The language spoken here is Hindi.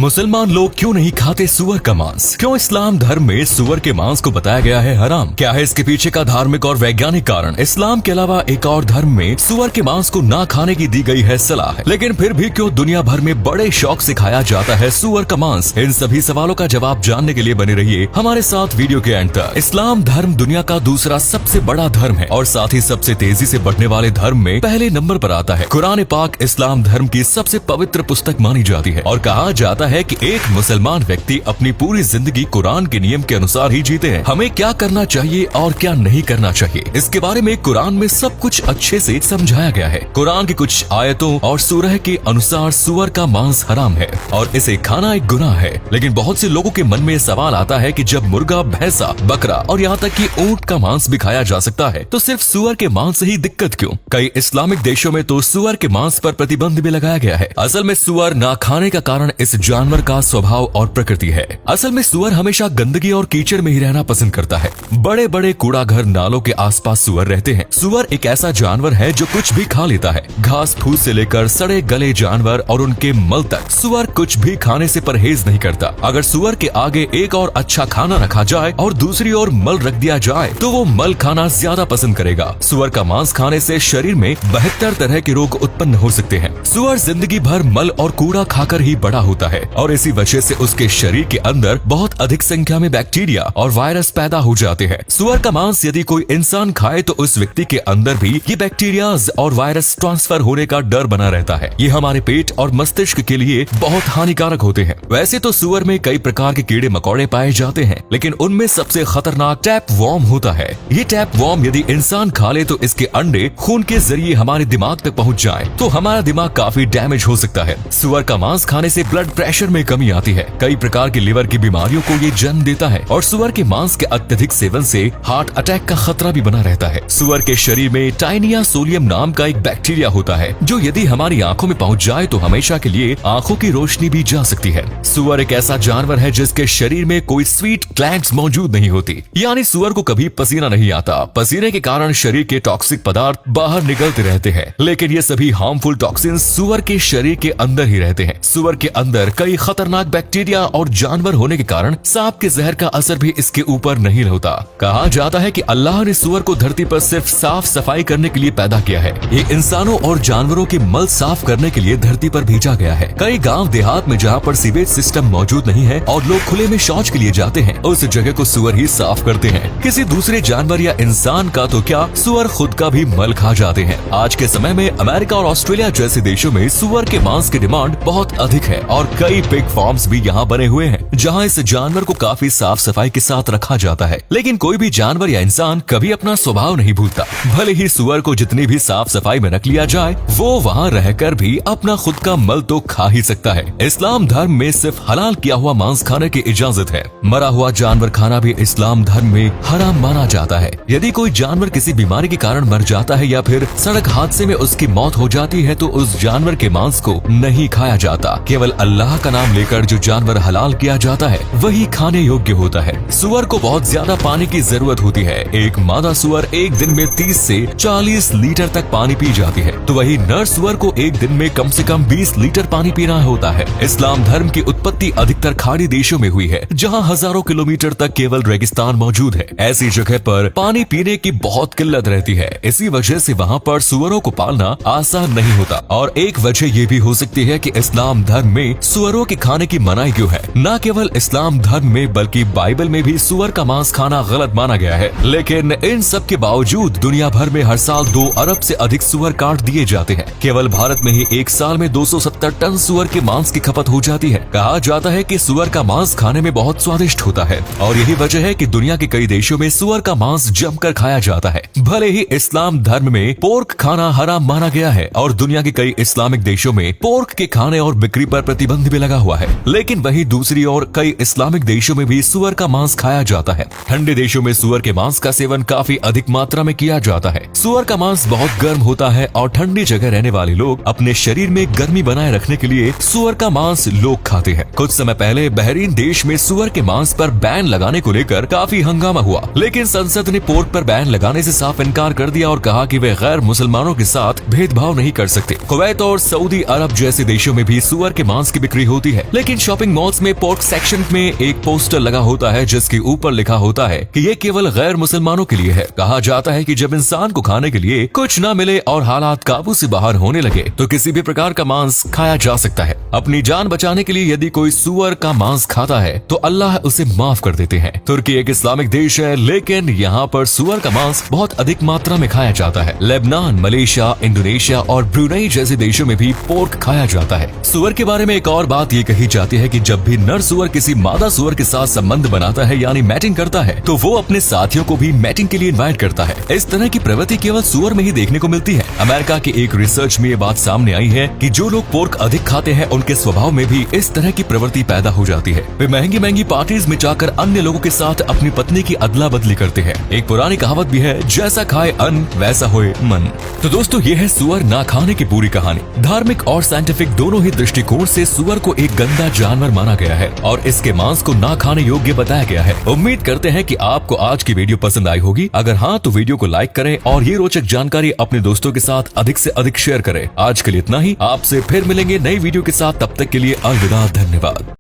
मुसलमान लोग क्यों नहीं खाते सुअर का मांस? क्यों इस्लाम धर्म में सुअर के मांस को बताया गया है हराम? क्या है इसके पीछे का धार्मिक और वैज्ञानिक कारण? इस्लाम के अलावा एक और धर्म में सुअर के मांस को ना खाने की दी गई है सलाह, लेकिन फिर भी क्यों दुनिया भर में बड़े शौक से खाया जाता है सुअर का मांस? इन सभी सवालों का जवाब जानने के लिए बने रहिए हमारे साथ वीडियो के एंड तक। इस्लाम धर्म दुनिया का दूसरा सबसे बड़ा धर्म है और साथ ही सबसे तेजी से बढ़ने वाले धर्म में पहले नंबर पर आता है। कुरान पाक इस्लाम धर्म की सबसे पवित्र पुस्तक मानी जाती है और कहा जाता है कि एक मुसलमान व्यक्ति अपनी पूरी जिंदगी कुरान के नियम के अनुसार ही जीते हैं। हमें क्या करना चाहिए और क्या नहीं करना चाहिए, इसके बारे में कुरान में सब कुछ अच्छे से समझाया गया है। कुरान की कुछ आयतों और सूरह के अनुसार सुअर का मांस हराम है और इसे खाना एक गुनाह है। लेकिन बहुत से लोगों के मन में सवाल आता है कि जब मुर्गा, भैंसा, बकरा और यहाँ तक कि ऊंट का मांस भी खाया जा सकता है तो सिर्फ सुअर के मांस से ही दिक्कत क्यों? कई इस्लामिक देशों में तो सुअर के मांस पर प्रतिबंध भी लगाया गया है। असल में सुअर ना खाने का कारण इस जानवर का स्वभाव और प्रकृति है। असल में सुअर हमेशा गंदगी और कीचड़ में ही रहना पसंद करता है। बड़े बड़े कूड़ा घर, नालों के आसपास सुअर रहते हैं। सुअर एक ऐसा जानवर है जो कुछ भी खा लेता है। घास फूस से लेकर सड़े गले जानवर और उनके मल तक सुअर कुछ भी खाने से परहेज नहीं करता। अगर सुअर के आगे एक और अच्छा खाना रखा जाए और दूसरी ओर मल रख दिया जाए तो वो मल खाना ज्यादा पसंद करेगा। सुअर का मांस खाने से शरीर में 72 तरह के रोग उत्पन्न हो सकते हैं। सुअर जिंदगी भर मल और कूड़ा खाकर ही बड़ा होता है और इसी वजह से उसके शरीर के अंदर बहुत अधिक संख्या में बैक्टीरिया और वायरस पैदा हो जाते हैं। सुअर का मांस यदि कोई इंसान खाए तो उस व्यक्ति के अंदर भी ये बैक्टीरिया और वायरस ट्रांसफर होने का डर बना रहता है। ये हमारे पेट और मस्तिष्क के लिए बहुत हानिकारक होते हैं। वैसे तो सुअर में कई प्रकार के कीड़े मकोड़े पाए जाते हैं, लेकिन उनमें सबसे खतरनाक टैप वॉर्म होता है। ये टैप वॉर्म यदि इंसान खा ले तो इसके अंडे खून के जरिए हमारे दिमाग तक पहुँच जाए तो हमारा दिमाग काफी डैमेज हो सकता है। सुअर का मांस खाने से ब्लड प्रेशर में कमी आती है। कई प्रकार की लिवर की बीमारियों को ये जन्म देता है और सुअर के मांस के अत्यधिक सेवन से हार्ट अटैक का खतरा भी बना रहता है। सुअर के शरीर में टाइनिया सोलियम नाम का एक बैक्टीरिया होता है जो यदि हमारी आंखों में पहुंच जाए तो हमेशा के लिए आंखों की रोशनी भी जा सकती है। सुअर एक ऐसा जानवर है जिसके शरीर में कोई स्वीट ग्लैंड्स मौजूद नहीं होती, यानी सुअर को कभी पसीना नहीं आता। पसीने के कारण शरीर के टॉक्सिक पदार्थ बाहर निकलते रहते हैं, लेकिन ये सभी हार्मफुल टॉक्सिन सुअर के शरीर के अंदर ही रहते हैं। सुअर के अंदर कई खतरनाक बैक्टीरिया और जानवर होने के कारण सांप के जहर का असर भी इसके ऊपर नहीं होता। कहा जाता है कि अल्लाह ने सुअर को धरती पर सिर्फ साफ सफाई करने के लिए पैदा किया है। ये इंसानों और जानवरों के मल साफ करने के लिए धरती पर भेजा गया है। कई गांव देहात में जहाँ पर सीवेज सिस्टम मौजूद नहीं है और लोग खुले में शौच के लिए जाते हैं, उस जगह को सुअर ही साफ करते हैं। किसी दूसरे जानवर या इंसान का तो क्या, सुअर खुद का भी मल खा जाते हैं। आज के समय में अमेरिका और ऑस्ट्रेलिया जैसे देशों में सुअर के मांस की डिमांड बहुत अधिक है और कई पिग फार्म्स भी यहाँ बने हुए हैं जहाँ इस जानवर को काफी साफ सफाई के साथ रखा जाता है। लेकिन कोई भी जानवर या इंसान कभी अपना स्वभाव नहीं भूलता। भले ही सुअर को जितनी भी साफ सफाई में रख लिया जाए, वो वहाँ रहकर भी अपना खुद का मल तो खा ही सकता है। इस्लाम धर्म में सिर्फ हलाल किया हुआ मांस खाने की इजाजत है। मरा हुआ जानवर खाना भी इस्लाम धर्म में हराम माना जाता है। यदि कोई जानवर किसी बीमारी के कारण मर जाता है या फिर सड़क हादसे में उसकी मौत हो जाती है तो उस जानवर के मांस को नहीं खाया जाता। केवल अल्लाह का नाम लेकर जो जानवर हलाल किया जाता है वही खाने योग्य होता है। सुअर को बहुत ज्यादा पानी की जरूरत होती है। एक मादा सुअर एक दिन में 30 से 40 लीटर तक पानी पी जाती है, तो वही नर सुअर को एक दिन में कम से कम 20 लीटर पानी पीना होता है। इस्लाम धर्म की उत्पत्ति अधिकतर खाड़ी देशों में हुई है जहाँ हजारों किलोमीटर तक केवल रेगिस्तान मौजूद है। ऐसी जगह पर पानी पीने की बहुत किल्लत रहती है। इसी वजह से वहाँ पर सुअरों को पालना आसान नहीं होता। और एक वजह ये भी हो सकती है कि इस्लाम धर्म में सुअरों के खाने की मनाही क्यों है। न केवल इस्लाम धर्म में बल्कि बाइबल में भी सुअर का मांस खाना गलत माना गया है। लेकिन इन सब के बावजूद दुनिया भर में हर साल 2 अरब से अधिक सुअर काट दिए जाते हैं। केवल भारत में ही एक साल में 270 टन सुअर के मांस की खपत हो जाती है। कहा जाता है कि सुअर का मांस खाने में बहुत स्वादिष्ट होता है और यही वजह है कि दुनिया के कई देशों में सुअर का मांस जमकर खाया जाता है। भले ही इस्लाम धर्म में पोर्क खाना हराम माना गया है और दुनिया के कई इस्लामिक देशों में पोर्क के खाने और बिक्री पर प्रतिबंध भी लगा हुआ है, लेकिन वहीं दूसरी ओर कई इस्लामिक देशों में भी सुअर का मांस खाया जाता है। ठंडे देशों में सुअर के मांस का सेवन काफी अधिक मात्रा में किया जाता है। सुअर का मांस बहुत गर्म होता है और ठंडी जगह रहने वाले लोग अपने शरीर में गर्मी बनाए रखने के लिए सुअर का मांस लोग खाते हैं। कुछ समय पहले बहरीन देश में सुअर के मांस पर बैन लगाने को लेकर काफी हंगामा हुआ, लेकिन संसद ने पोर्क पर बैन लगाने से साफ इनकार कर दिया और कहा कि वे गैर मुसलमानों के साथ भेदभाव नहीं कर सकते। कुवैत और सऊदी अरब जैसे देशों में भी सुअर के मांस की बिक्री होती है। लेकिन शॉपिंग मॉल्स में पोर्क सेक्शन में एक पोस्टर लगा होता है जिसके ऊपर लिखा होता है कि ये केवल गैर मुसलमानों के लिए है। कहा जाता है कि जब इंसान को खाने के लिए कुछ न मिले और हालात काबू से बाहर होने लगे तो किसी भी प्रकार का मांस खाया जा सकता है। अपनी जान बचाने के लिए यदि कोई सुअर का मांस खाता है तो अल्लाह उसे माफ कर देते हैं। तुर्की एक इस्लामिक देश है, लेकिन यहाँ पर सुअर का मांस बहुत अधिक मात्रा में खाया जाता है। लेबनान, मलेशिया, इंडोनेशिया और ब्रुनेई जैसे देशों में भी पोर्क खाया जाता है। सुअर के बारे में एक और बात ये कही जाती है कि जब भी नर सुअर किसी मादा सुअर के साथ संबंध बनाता है यानी मैटिंग करता है तो वो अपने साथियों को भी मैटिंग के लिए इनवाइट करता है। इस तरह की प्रवृत्ति केवल सुअर में ही देखने को मिलती है। अमेरिका की एक रिसर्च में ये बात सामने आई है कि जो लोग पोर्क अधिक खाते हैं उनके स्वभाव में भी इस तरह की प्रवृत्ति पैदा हो जाती है। वे महंगी महंगी पार्टीज में जाकर अन्य लोगों के साथ अपनी पत्नी की अदला बदली करते हैं। एक पुरानी कहावत भी है, जैसा खाए अन्न वैसा होए मन। तो दोस्तों ये है सुअर ना खाने की पूरी कहानी। धार्मिक और साइंटिफिक दोनों ही दृष्टिकोण से सुअर को एक गंदा जानवर माना गया है और इसके मांस को ना खाने योग्य बताया गया है। उम्मीद करते हैं कि आपको आज की वीडियो पसंद आई होगी। अगर हाँ तो वीडियो को लाइक करें और ये रोचक जानकारी अपने दोस्तों के साथ अधिक से अधिक शेयर करें। आज के लिए इतना ही, आपसे फिर मिलेंगे नई वीडियो के साथ। तब तक के लिए अलविदा, धन्यवाद।